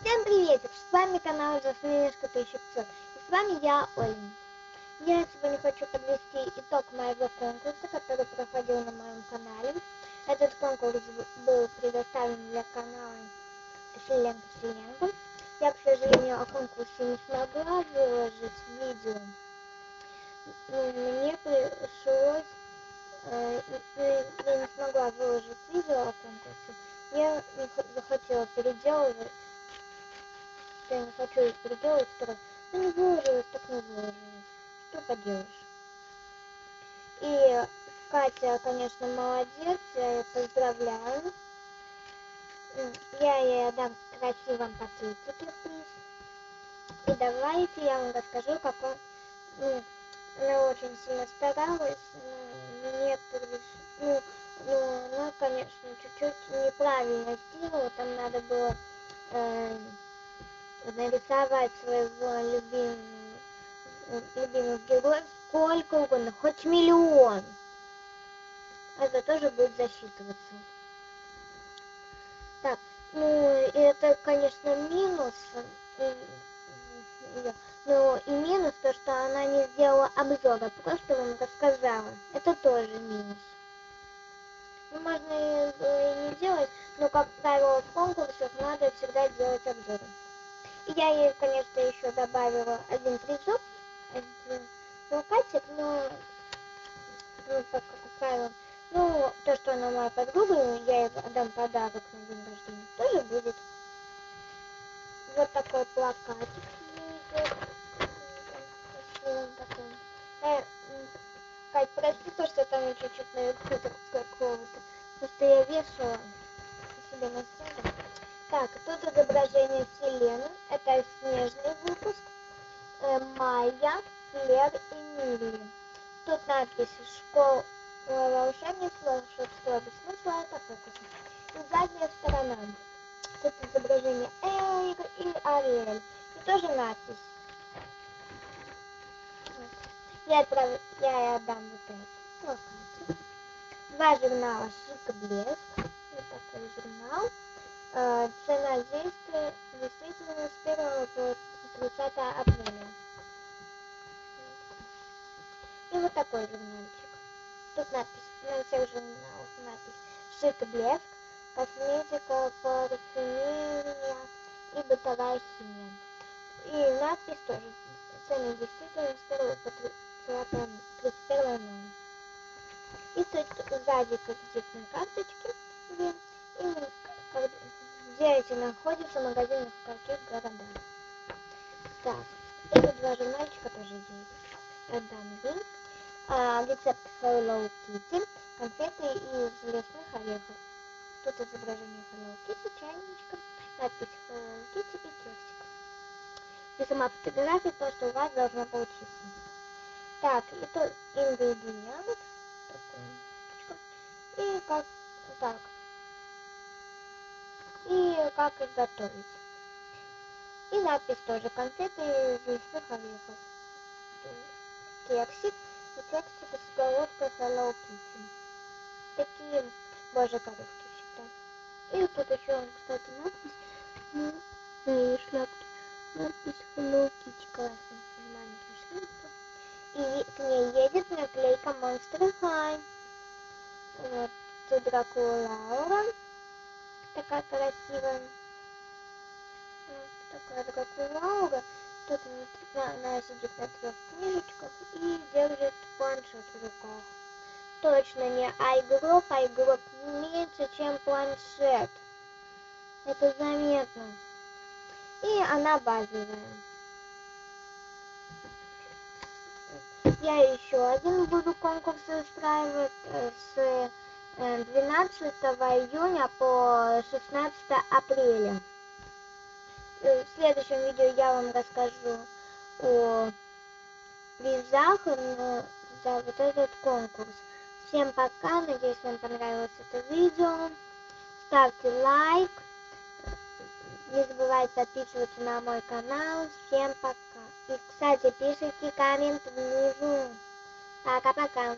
Всем приветик! С вами канал Жасминешка 1500. И с вами я, Оля. Я сегодня хочу подвести итог моего конкурса, который проходил на моем канале. Этот конкурс был предоставлен для канала Селенко. Я, к сожалению, о конкурсе не смогла выложить видео. Мне пришлось... Я не смогла выложить видео о конкурсе. Я не захотела переделывать. Я не хочу их переделать второй. Ну не выложилось, так не выложилось. Что поделаешь? И Катя, конечно, молодец, я ее поздравляю. Я ей отдам в красивом пакетике приз. И давайте я вам расскажу, как он... она очень сильно старалась, мне она, конечно, чуть-чуть неправильно сделала. Там надо было нарисовать своего любимых героев сколько угодно, хоть миллион. Это тоже будет засчитываться. Так, это, конечно, минус. Но и минус то, что она не сделала обзора, просто вам рассказала. Это тоже минус. Можно и не делать, но, как правило, в конкурсах надо всегда делать обзоры. И я ей, конечно, еще добавила один призов, один плакатик, но как правило, то, что она моя подруга, я ей отдам подарок на день рождения, тоже будет. Вот такой плакатик. Кать, прости то, что там еще что-то на какого-то, просто я вешала себе на стену. Так, тут изображение Селены, это снежный выпуск, Майя, Клэр и Милли. Тут надпись «Школа волшебниц, волшебство без смысла, это фокус». И задняя сторона. Тут изображение Эрик и Ариэль. И тоже надпись. Я отдам вот это плакатик. Два журнала «Шик и блеск». Вот такой журнал. Цена действия действительно с 1 по 30 апреля. И вот такой журнальчик. Тут надпись, на всех журналах надпись «Шик и блеск», косметика, парфюмерия и бытовая химия. И надпись тоже. Цены действительно с 1 по 31 мая. И тут сзади кредитные карточки, где эти находятся в магазинах в каких городах. Так, и тут два журнальчика тоже есть. Отдам линк. Рецепт Hello Kitty, конфеты из лесных орехов. Тут изображение Hello Kitty, чайничка, надпись Hello Kitty и тестик. И сама фотография, то, что у вас должно получиться. Так, и тут ингредиент. И как так. И как их готовить. И надпись тоже. Конфеты из лесных орехов. Кексик. И кексик с головкой Hello Kitty. Такие, боже, коробки всегда. И тут еще, кстати, надпись на ее шляпке. Надпись Hello Kitty классно. Маленьким шрифтом. И к ней едет наклейка Monster High. Вот. Тут Дракула Лаура. Такая красивая. Вот такая Дракула Лаура. Тут она сидит на 3 книжечках и держит планшет в руках. Точно не iGroup, iGroup меньше, чем планшет. Это заметно. И она базовая. Я еще один буду конкурс устраивать с 12 июня по 16 апреля. В следующем видео я вам расскажу о призах за вот этот конкурс. Всем пока, надеюсь, вам понравилось это видео. Ставьте лайк. Не забывайте подписываться на мой канал. Всем пока. И, кстати, пишите коммент внизу. Пока-пока.